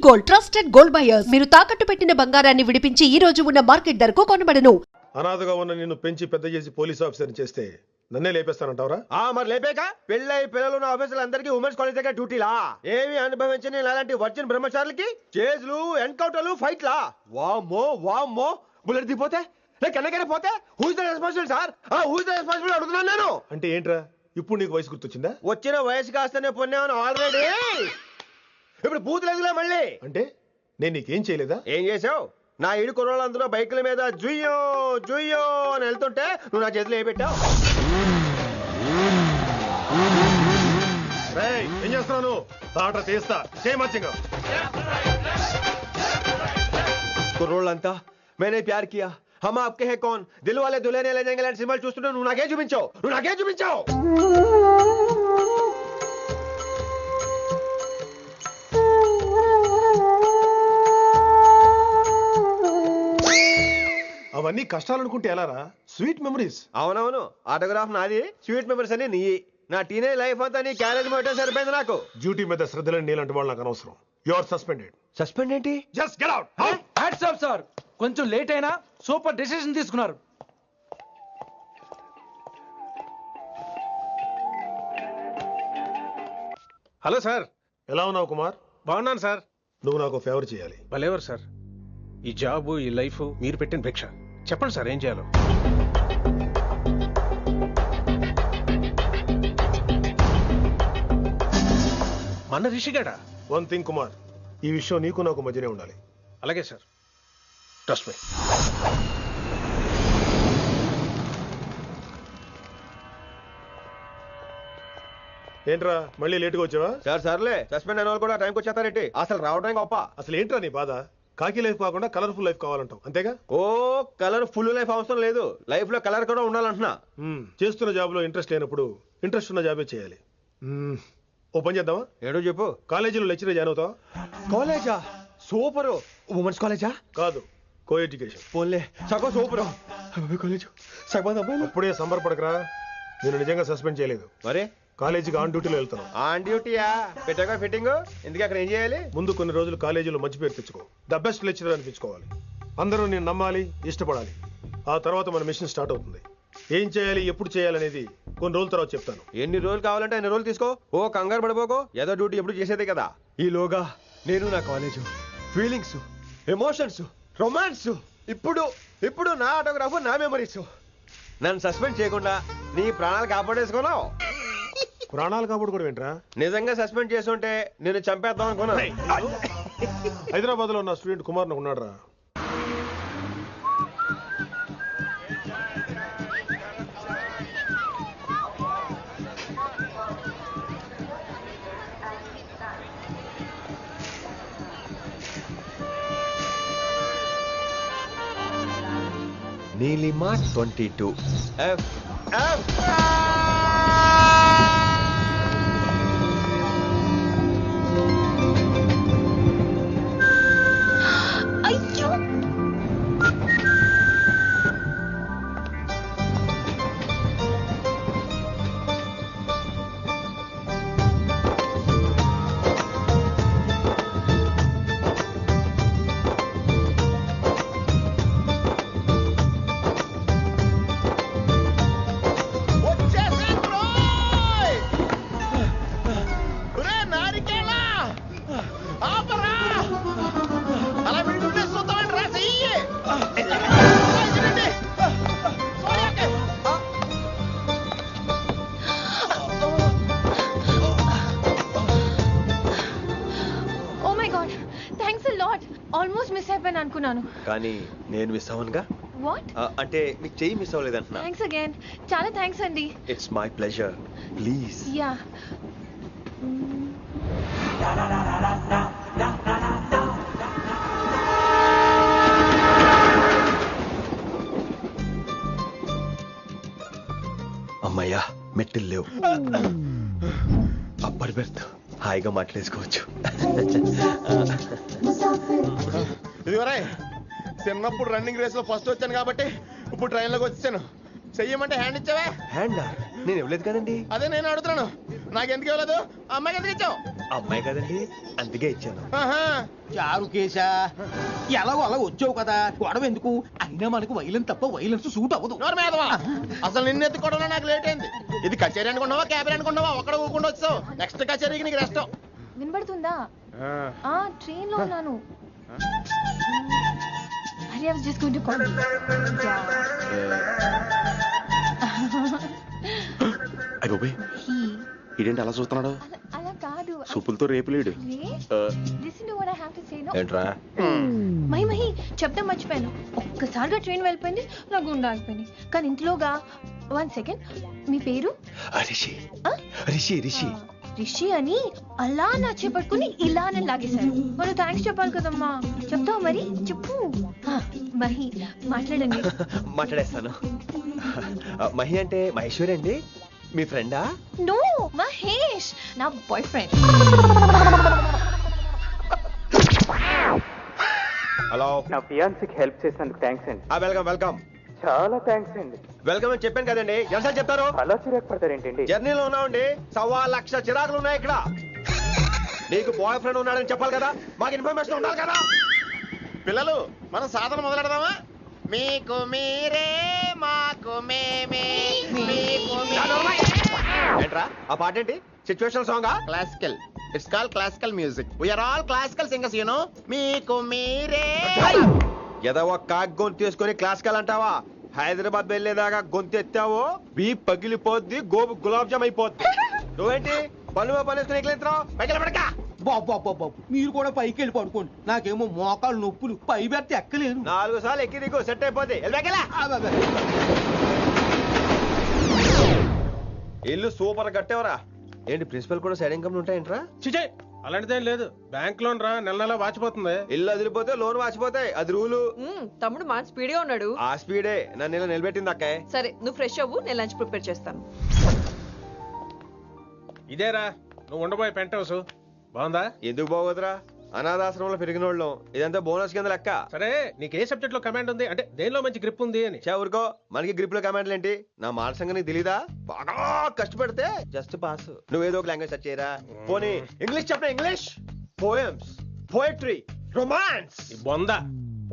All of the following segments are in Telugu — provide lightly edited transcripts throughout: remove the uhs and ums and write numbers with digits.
Gold trusted gold buyers. మీరు తాకట్టు పెట్టిన బంగారాన్ని విడిపించి ఈ రోజు ఉన్న మార్కెట్ ధరకు కొనబడను. అనాథగా ఉన్న నిన్ను పెంచి పెద్ద చేసి పోలీస్ ఆఫీసర్ చేస్తే నన్నే లేపేస్తానంటావరా? మరి లేపేక పెళ్ళై పిల్లలు ఉన్న ఆఫీసులందరికీ ఉమెన్స్ కాలేజ్ దగ్గర డ్యూటీలా? ఏమి అనుభవించని అలాంటి వర్జిన్ బ్రహ్మచారులకి చేజ్లు ఎన్కౌంటర్లు ఫైట్లా? వామ్మో వామ్మో, బుల్లెట్ దిగిపోతే కన్నకనే పోతే who is the responsible sir? Who is the responsible అడుగుతున్నాను నేను. అంటే ఏంట్రా ఇప్పుడు నీకు వయసు గుర్తొచ్చిందా? వచ్చిన వయసు కాస్తనే పొన్నాను ఆల్రెడీ. ఇప్పుడు బూతులు ఎదుగులే మళ్ళీ. అంటే నేను నీకేం చేయలేదా? ఏం చేసావు? నా ఇడు కుర్రోళ్ళందరూ బైకుల మీద జుయ్యో జుయ్యో అని వెళ్తుంటే నువ్వు నా చేతిలో ఏ పెట్టావు? ఏం చేస్తున్నాను? తాట తీస్తా చేయమచ్చంగా. కుర్రోళ్ళంతా मैंने प्यार किया हम आपके हैं कौन दिल वाले दुल्हन ले जाएंगे लाంటి సినిమాలు చూస్తుంటే నువ్వు నాకే చూపించావు. అవన్నీ కష్టాలు అనుకుంటే ఎలారా? Sweet memories. అవునవును, ఆటోగ్రాఫ్ నాది, స్వీట్ మెమరీస్ అని నీ. నా టీనేజ్ లైఫ్ అంతా నీ క్యారేజ్ మొట్టే సరిపోయింది నాకు. డ్యూటీ మీద శ్రద్ధలని నీలాంటి వాళ్ళు నాకు అనవసరం. You are suspended. సస్పెండ్ ఏంటి? Just get out. Hats off sir, కొంచెం లేట్ అయినా సూపర్ డెసిషన్ తీసుకున్నారు. Hello sir. ఎలా ఉన్నావు కుమార్? బాగున్నాను సార్. నువ్వు నాకు ఫేవర్ చేయాలి. భలేవారు సార్. ఈ జాబ్ ఈ లైఫ్ మీరు పెట్టిన భిక్ష. చెప్పండి సార్ ఏం చేయాలో. మన రిషిగాడా? వన్ థింగ్ కుమార్, ఈ విషయం నీకు నాకు మధ్యనే ఉండాలి. అలాగే సార్, ట్రస్ట్ మీ. ఏంట్రా మళ్ళీ లేటుగా వచ్చావా? సార్ సర్లే, సస్పెండ్ అయిన వాళ్ళు కూడా టైంకి వచ్చేస్తారేంటి? అసలు రావడానికి గొప్ప. అసలు ఏంట్రా నీ బాధ? కాకి లైఫ్ కాకుండా కలర్ఫుల్ లైఫ్ కావాలంటావు అంతేగా? ఓ కలర్ ఫుల్ లైఫ్ అవసరం లేదు, లైఫ్ లో కలర్ కూడా ఉండాలంటున్నా. చేస్తున్న జాబ్ లో ఇంట్రెస్ట్ లేనప్పుడు ఇంట్రెస్ట్ ఉన్న జాబే చేయాలి. ఓ పని చేద్దామా? ఏడో చెప్పు. కాలేజీలో లెక్చరర్ జాయిన్ అవుతావా? కాలేజా? సూపర్. ఉమెన్స్ కాలేజా? కాదు, కో ఎడ్యుకేషన్. పోన్లే, సగం సూపర్. కాలేజ్ సగం అబ్బాయిలు. అప్పుడే సంబరపడకరా, నేను నిజంగా సస్పెండ్ చేయలేదు. మరే కాలేజీకి ఆన్ డ్యూటీలో వెళ్తాను. ఆన్ డ్యూటీయా? పెట్టాక ఫిట్టింగ్ ఎందుకు? అక్కడ ఏం చేయాలి? ముందు కొన్ని రోజులు కాలేజీలో మంచి పేరు తెచ్చుకో, ద బెస్ట్ లెక్చరర్ అనిపించుకోవాలి. అందరూ నేను నమ్మాలి, ఇష్టపడాలి. ఆ తర్వాత మన మిషన్ స్టార్ట్ అవుతుంది. ఏం చేయాలి, ఎప్పుడు చేయాలనేది కొన్ని రోజుల తర్వాత చెప్తాను. ఎన్ని రోజులు కావాలంటే అన్ని రోజులు తీసుకో. ఓ కంగారు పడిపోకో, ఏదో డ్యూటీ ఎప్పుడు చేసేదే కదా. ఈలోగా నేను నా కాలేజు ఫీలింగ్స్, ఎమోషన్స్, రొమాన్స్, ఇప్పుడు నా ఆటోగ్రాఫ్, నా మెమరీస్. నన్ను సస్పెండ్ చేయకుండా నీ ప్రాణాలు కాపాడేసుకున్నావు. ప్రాణాలు కాపాడు కూడా ఏంట్రా? నిజంగా సస్పెండ్ చేస్తుంటే నేను చంపేద్దాం అనుకున్నా. హైదరాబాద్ లో నా స్టూడెంట్ కుమార్ ఉన్నాడు రా. నీలిమా 22 F. అయ్యో, ఆల్మోస్ట్ మిస్ అయిపోయాను అనుకున్నాను. కానీ నేను మిస్ అవ్వనుగా. వాట్? అంటే మీకు చెయ్యి మిస్ అవ్వలేదంటున్నా. థ్యాంక్స్ అగైన్, చాలా థ్యాంక్స్ అండి. It's my pleasure, please. Yeah. అమ్మయ్యా, మెట్టులు లేవు. అప్పర్ బెర్త్, హాయిగా మాట్లాడేసుకోవచ్చు. ఇదివరే చిన్నప్పుడు రన్నింగ్ రేస్ లో ఫస్ట్ వచ్చాను కాబట్టి ఇప్పుడు ట్రైన్ లోకి వచ్చాను. చెయ్యమంటే హ్యాండ్ ఇచ్చావే. హ్యాండ్ నేను ఇవ్వలేదు కదండి. అదే నేను అడుగుతున్నాను. నాకెందుకు ఇవ్వలేదు అమ్మాయికి ఎందుకు ఇచ్చావు అమ్మాయి కదండి అందుకే ఇచ్చాను. చారు కేశా ఎలాగో అలా వచ్చావు కదా గొడవ ఎందుకు అయినా మనకు వైలెన్స్ తప్ప వైలెన్స్ సూట్ అవ్వదు. నోరు మీదవా అసలు నిన్ను ఎత్తుకోవడంలో నాకు లేట్ అయింది. ఇది కచేరీ అనుకున్నావా క్యాబిన్ అనుకున్నావా ఒక్కడ ఊకుండా వచ్చావు. నెక్స్ట్ కచేరీకి నీకు రెస్ట్. వినబడుతుందా? ట్రైన్ లో ఉన్నాను. I was just going to call you. అయ్యో ఇదేంటి అలా చూస్తున్నాడు? అలా కాదు. సూపులతో రేపు లేడు. Listen to what I have to say, no? ఏంట్రా? మహి చెప్తాం మర్చిపోయాను. ఒక్కసారిగా ట్రైన్ వెళ్ళిపోయింది, నా గుండె ఆగిపోయింది. కానీ ఇంట్లోగా 1 సెకండ్, మీ పేరు? రిషి. రిషి రిషి రిషి అని అలా నా చేపట్టుకుని ఇలా నేను లాగేశాను. మరి థ్యాంక్స్ చెప్పాలి కదమ్మా. చెప్తావు మరి? చెప్పు. మహి మాట్లాడండి. మాట్లాడేస్తాను. మహి అంటే మహేశ్వరి అండి, మీ ఫ్రెండా? నో, మహేష్ నా బాయ్ ఫ్రెండ్. హలో. నా ఫియాన్సీకి హెల్ప్ చేసినందుకు థ్యాంక్స్ అండి. Welcome welcome. చాలా థ్యాంక్స్ అండి. వెల్కమ్ అని చెప్పాను కదండి, ఎంతసేపు చెప్తారు? అలా చిరాకు పడతారేంటండి? జర్నీలో ఉన్నామండి, 1,00,000 చిరాకులు ఉన్నాయి ఇక్కడ. నీకు బాయ్ ఫ్రెండ్ ఉన్నాడని చెప్పాలి కదా, మాకు ఇన్ఫర్మేషన్ ఉండాలి కదా. పిల్లలు మనం సాధన మొదలెడదామా? మీకు మీరే మాకు మేమే మీకు ఏంట్రా ఆ పాట ఏంటి? సిచ్యువేషన్ సాంగా? Classical. It's call classical music. We are all classical singers you know. మీకు మీరే. ఏదో ఒక కాక్ గొంతు తీసుకొని క్లాసికల్ అంటావా? హైదరాబాద్ వెళ్ళేదాకా గొంతు ఎత్తావో బీ పగిలిపోద్ది, గోబు గులాబ్ జామ్ అయిపోద్ది. నువ్వేంటి పనులు పనిస్తున్నావు? ఎట్లెత్తావు? పైకి పడక. బాబు మీరు కూడా పైకి వెళ్ళి పడుకోండి. నాకేమో మోకాలు నొప్పులు, పై పెడితే ఎక్కలేను. 4 సార్లు ఎక్కి దిగు, సెట్ అయిపోద్ది. ఇల్లు సూపర్ కట్టేవరా. ఏంటి ప్రిన్సిపల్ కూడా సైడ్ ఇన్కమ్ ఉంటాయంట్రా? చిచే అలాంటిదేం లేదు. బ్యాంక్ లోన్ రా, నెల నెల వాచిపోతుంది. ఇల్లు అదిరిపోతే లోన్ వాచిపోతాయి, అది రూలు. తమ్ముడు మా స్పీడ్ గా ఉన్నాడు. ఆ స్పీడే నన్ను ఇలా నిలబెట్టింది అక్కాయ్. సరే నువ్వు ఫ్రెష్ అవ్వు, నేను లంచ్ ప్రిపేర్ చేస్తాను. ఇదేరా నువ్వు ఉండబోయే పెంట్ హౌస్. బాగుందా? ఎందుకు బాగోదురా, అనాథాశ్రమంలో పెరిగిన వాళ్ళం. ఇదంతా బోనస్ కింద లెక్క. సరే నీకు ఏ సబ్జెక్ట్ లో కమాండ్ ఉంది, అంటే దేనిలో మంచి గ్రిప్ ఉంది అని? ఊరుకో, మనకి గ్రిప్ లో కమాండ్లు ఏంటి? నా మాట సంగతి నీకు తెలీదా? బాగా కష్టపడితే జస్ట్ పాస్. నువ్వేదో ఒక లాంగ్వేజ్ సెర్చ్ చేయరా. పోనీ ఇంగ్లీష్ చెప్పిన ఇంగ్లీష్, పోయమ్స్, పోయట్రీ, రొమాన్స్. బొంద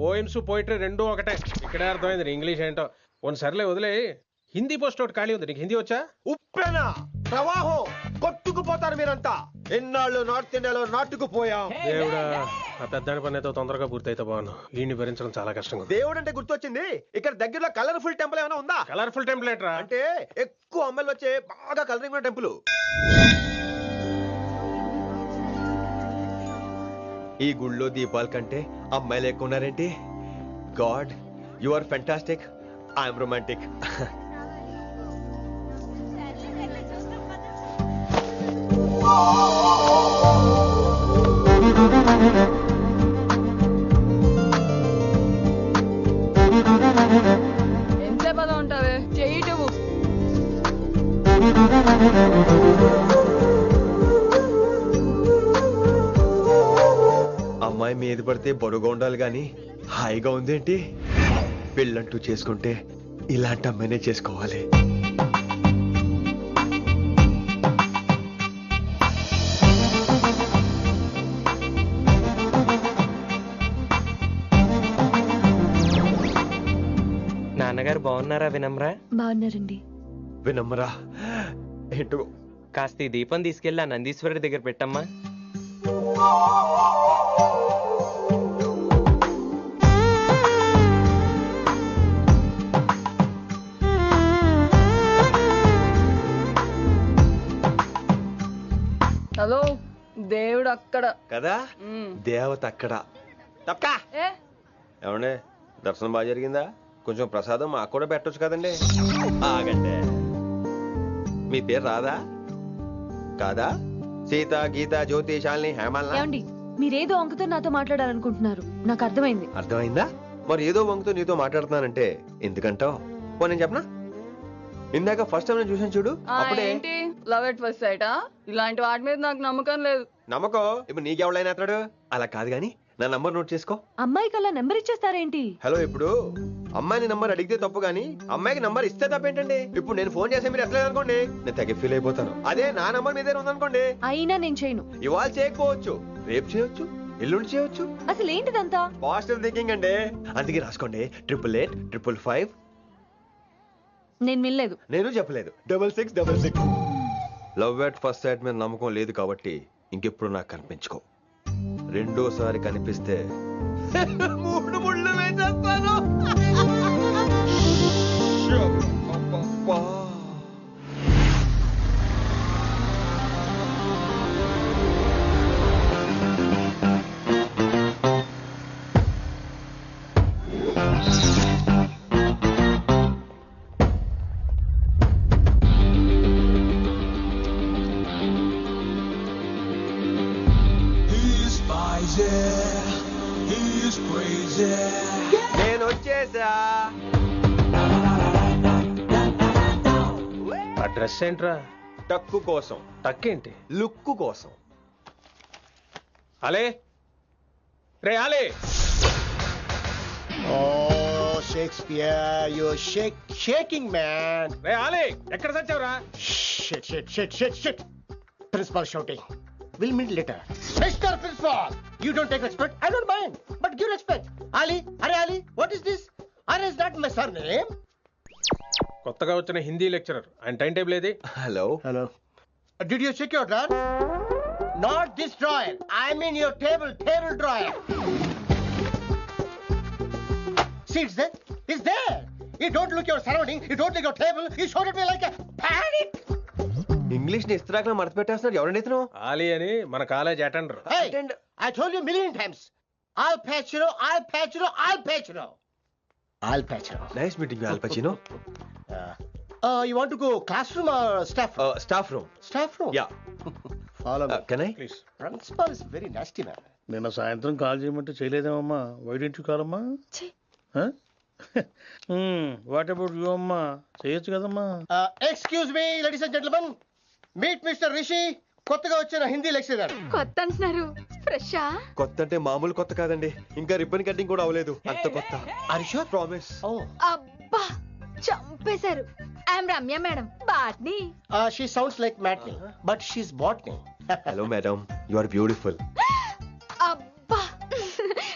పోయిమ్స్ పోయిటరీ రెండూ ఒకటే. ఇక్కడే అర్థమైంది ఇంగ్లీష్ ఏంటో. కొన్ని సర్లే వదిలే. హిందీ పోస్ట్ ఒకటి ఖాళీ ఉంది, నీకు హిందీ వచ్చా? ఉప్పెనా ప్రవాహం కొట్టుకుపోతారు మీరంతా. ఎన్నాళ్ళు నార్త్ ఇండియాలో నాటుకుపోయాం. దేవుడా, ఆ పెద్దాని పని అయితే తొందరగా పూర్తయితే బాగున్నాను. ఈయన్ని భరించడం చాలా కష్టంగా. దేవుడు అంటే గుర్తొచ్చింది, ఇక్కడ దగ్గరలో కలర్ఫుల్ టెంపుల్ ఏమైనా ఉందా? కలర్ఫుల్ టెంపుల్ ఏంట్రా? అంటే ఎక్కువ అమ్మాయిలు వచ్చే బాగా కలరింగ్ ఉన్న టెంపుల్. ఈ గుళ్ళో దీపాల కంటే అమ్మాయిలు ఎక్కువ ఉన్నారేంటి? God, you are fantastic, I'm romantic. ఎంతసేపు అలా ఉంటావే? చేయటము. అమ్మాయి మీద పడితే బరువుగా ఉండాలి గాని హాయిగా ఉందేంటి? పెళ్ళంటూ చేసుకుంటే ఇలాంటి అమ్మాయినే చేసుకోవాలి. నాన్నగారు బాగున్నారా వినమ్రా? బాగున్నారండి. వినమ్రా ఏంటో కాస్త ఈ దీపం తీసుకెళ్ళి ఆ నందీశ్వరుడి దగ్గర పెట్టమ్మా. హలో, దేవుడు అక్కడ కదా, దేవత అక్కడ. తప్పకా ఏ ఏమండే, దర్శనం బాగా జరిగిందా? కొంచెం ప్రసాదం మాకు కూడా పెట్టొచ్చు కదండి. ఆగండి, మీ పేరు రాదా కాదా? సీత, గీత, జ్యోతి, శాలిని, హేమల్నా? ఏమండి, మీరేదో అంకుతో నాతో మాట్లాడాలనుకుంటున్నారు, నాకు అర్థమైంది. అర్థమైందా? మరి ఏదో వంగుతో నీతో మాట్లాడుతున్నానంటే ఎందుకంటావు? పో నేను చెప్పనా? ఇందాక ఫస్ట్ టైం నేను చూసాను చూడు, అప్పుడే. ఏంటి లవ్ ఎట్ ఫస్ట్ సైటా? ఇలాంటి వాటి మీద నాకు నమ్మకం లేదు. నమ్మకం ఇప్పుడు నీకెవడైనా అతడు? అలా కాదు గాని నా నంబర్ నోట్ చేసుకో. అమ్మాయికి అలా నెంబర్ ఇచ్చేస్తారేంటి? హలో, ఇప్పుడు అమ్మాయిని నంబర్ అడిగితే తప్పు గానీ అమ్మాయికి నంబర్ ఇస్తే తప్పేంటండి? ఇప్పుడు నేను ఫోన్ చేస్తే మీరు ఎట్లేదు అనుకోండి, నేను తెగ ఫీల్ అయిపోతాను. అదే నా నంబర్ మీ దగ్గర ఉందనుకోండి, అయినా నేను చేయను. ఇవాళ చేయకపోవచ్చు, రేపు చేయొచ్చు, ఎల్లుండి చేయొచ్చు. అసలు ఏంటిదంతా? పాజిటివ్ థింకింగ్ అండి. అందుకే రాసుకోండి 888-555. నేను వినలేదు. నేను చెప్పలేదు 6666. లవ్ ఎట్ ఫస్ట్ సైట్ మీద నమ్మకం లేదు కాబట్టి ఇంకెప్పుడు నాకు కనిపించుకో. రెండోసారి కనిపిస్తే 3 ముళ్ళు వేసేస్తాను. అబ్బబ్బా. నేను వచ్చేసా. ఆ డ్రెస్ ఏంట్రా? టక్కు కోసం, టక్కేంటి? లుక్కు కోసం. అలే రే అలే. Oh, Shakespeare, you're shaking, man. రే అలే, ఎక్కడ చచ్చావురా? Shit. Principal shouting. We'll meet later. Mr. Principal, you don't take respect. I don't mind, but give respect. Ali, what is this? Ali is not my surname. కొత్తగా వచ్చిన హిందీ లెక్చరర్, ఆయన టైం టేబుల్ ఏది? Hello. Did you check your drawer? Not this drawer. I mean your table drawer. See, it's there. You don't look your surrounding. You don't look your table. You showed at me like a panic. English ని ఇస్త్రాక్లో మడత పెట్టేస్తున్నాడు. ఎవరండి ఇతను? ఆలీ అని మన college attender. Hey, I told you a million times. I'll patch you. Nice meeting Al Pacino. You want to go classroom or staff room? Staff room. Staff room? Yeah. Follow me. Can I? Please. Principal is very nasty, man. నిన్న సాయంత్రం కాల్ చేయమంటే చేయలేదేమమ్మా? వై డోంట్ యు కాల్ అమ్మా? వాట్ అబౌట్ యు అమ్మా? చేయొచ్చు కదమ్మా. Excuse me, ladies and gentlemen. Meet Mr. Rishi. కొత్తగా వచ్చిన హిందీ లెక్చరర్. కొత్త అంటున్నారు, ఫ్రెషా? కొత్త అంటే మామూలు కొత్త కాదండి, ఇంకా రిబ్బన్ కటింగ్ కూడా అవ్వలేదు, అంత కొత్త. Are you sure? Promise. Oh. అబ్బా, చంపేశారు. I'm Ramya madam, botany. She sounds like Matney, but she's botany. Hello madam, you are beautiful. అబ్బా,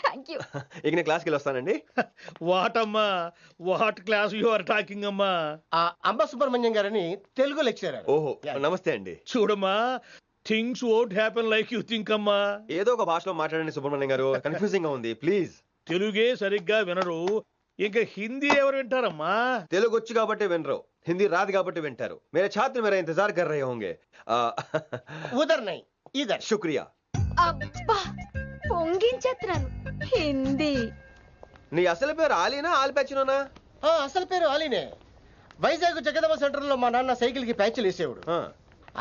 థ్యాంక్ యూ. ఇక నేను క్లాస్కి వెళ్ళి వస్తానండి. వాట్ అమ్మా, what class you are talking అమ్మా? అంబ సుబ్రహ్మణ్యం గారని తెలుగు లెక్చరర్. ఓహో, నమస్తే అండి. చూడమ్మా, things won't happen like you think అమ్మా. ఏదో ఒక భాషలో మాట్లాడండి సుబ్రహ్మణ్యం గారు, కన్ఫ్యూజింగ్ గా ఉంది, ప్లీజ్. తెలుగే సరిగ్గా వినరు, ఇంకా హిందీ ఎవరు వింటారమ్మా? తెలుగు వచ్చు కాబట్టి వినరు, హిందీ రాదు కాబట్టి వింటారు. मेरे छात्र मेरा इंतजार कर रहे होंगे. ఉదర్ నై ఇదర్. शुक्रिया. అబ్బా, పొంగించేస్తున్నాను. హిందీ. నీ అసలు పేరు ఆలీనా ఆల్ పచ్చినోనా? అసలు పేరు ఆలీనే. వైజాగ్ జగదమ్మ సెంటర్ లో మా నాన్న సైకిల్ కి ప్యాచ్లు వేసేవాడు.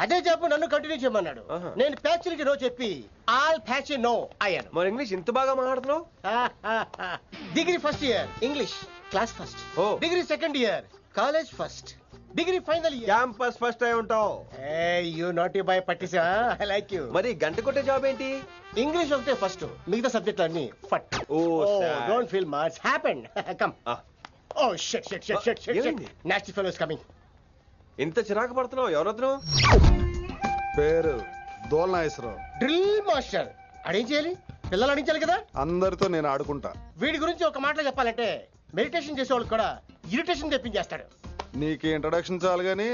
అదే జాబ్ నన్ను కంటిన్యూ చేయమన్నాడు. నేను ప్యాచ్లకి నో చెప్పి ఆల్ ప్యాచ్ నో అయ్యాను. మరి ఇంగ్లీష్ ఇంత బాగా మాట్లాడుతున్నావు? Degree first year English class first. Degree second year college first. Degree final year campus first అయి ఉంటావు. యూ నాట్ బాయ్ పట్టిసా. I like you. మరి గంట కొట్టే జాబ్ ఏంటి? ఇంగ్లీష్ ఒకటే ఫస్ట్, మిగతా సబ్జెక్టులు అన్ని ఫట్. Don't feel much happened. Come. Oh shit shit shit shit shit. Nasty fellows coming. ఇంత చిరాకు పడుతున్నావు, ఎవరొద్దు? పేరు దోల్నాగేశ్వరరావు. Drill master. అడేం చేయాలి? పిల్లలు అడించాలి కదా. అందరితో నేను ఆడుకుంటా. వీడి గురించి ఒక మాటలో చెప్పాలంటే మెడిటేషన్ చేసేవాళ్ళు కూడా ఇరిటేషన్ తెప్పించేస్తాడు. నీకు ఇంట్రడక్షన్ చాలు గానీ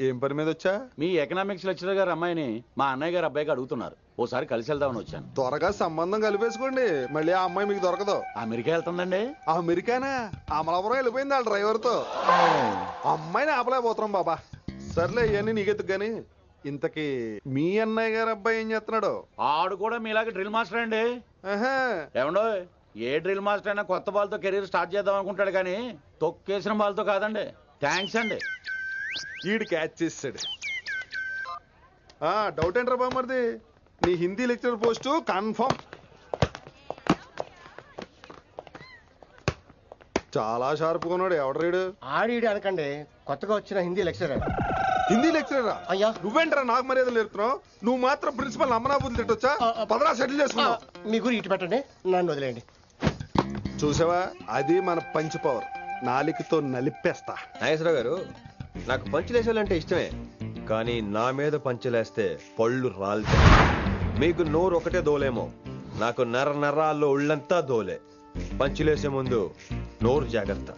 ఏం పని మీద వచ్చా? మీ ఎకనామిక్స్ లెక్చరర్ గారు అమ్మాయిని మా అన్నయ్య గారు అబ్బాయికి అడుగుతున్నారు, ఓసారి కలిసి వెళ్దామని వచ్చాను. త్వరగా సంబంధం కలిపేసుకోండి, మళ్ళీ ఆ అమ్మాయి మీకు దొరకదు. అమెరికా వెళ్తుందండి. అమెరికానా? అమలాపురం వెళ్ళిపోయింది వాళ్ళ డ్రైవర్ తో. అమ్మాయిని ఆపలేకపోతున్నాం బాబా. సర్లే, ఇవన్నీ నీకెత్తుకు గాని ఇంతకీ మీ అన్నయ్య గారు అబ్బాయి ఏం చేస్తున్నాడు? ఆడు కూడా మీలాగే డ్రిల్ మాస్టర్ అండి. ఏమండో, ఏ డ్రిల్ మాస్టర్ అయినా కొత్త బాల్తో కెరీర్ స్టార్ట్ చేద్దాం అనుకుంటాడు కానీ తొక్కేసిన బాల్తో కాదండి. థ్యాంక్స్ అండి. ఈడు క్యాచ్ చేసాడు. డౌట్ ఏంట్రా బామ్మర్ది, నీ హిందీ లెక్చరర్ పోస్టు కన్ఫర్మ్. చాలా షార్ప్గా ఉన్నాడు. ఎవడరీడు? ఆడీడు అనకండి, కొత్తగా వచ్చిన హిందీ లెక్చరర్. హిందీ లెక్చరరా? అయ్యా, నువ్వేంట్రా నాకు మర్యాదలు నేర్పుతున్నావు? నువ్వు మాత్రం ప్రిన్సిపల్ అమ్మనాబుద్ధి తిట్టొచ్చా? పదరా సెటిల్ చేసుకున్నావు. మీ గురి ఇటు పెట్టండి, నన్ను వదిలేయండి. చూసావా, అది మన పంచ్ పవర్. నాలికతో నలిపేస్తా. నాగేశ్వరరావు గారు, నాకు పంచులేసాలంటే ఇష్టమే, కానీ నా మీద పంచులేస్తే పళ్ళు రాలుతాయి. మీకు నోరు ఒకటే దోలేమో, నాకు నర నరాల్లో ఒళ్ళంతా దోలే. పంచులేసే ముందు నోరు జాగ్రత్త.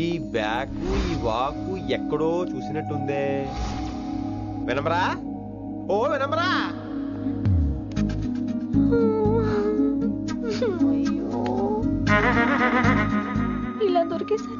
ఈ బ్యాకు ఈ వాకు ఎక్కడో చూసినట్టుందే. వినమ్రా, ఓ వినమ్రా. ఇలా దొరికేసరి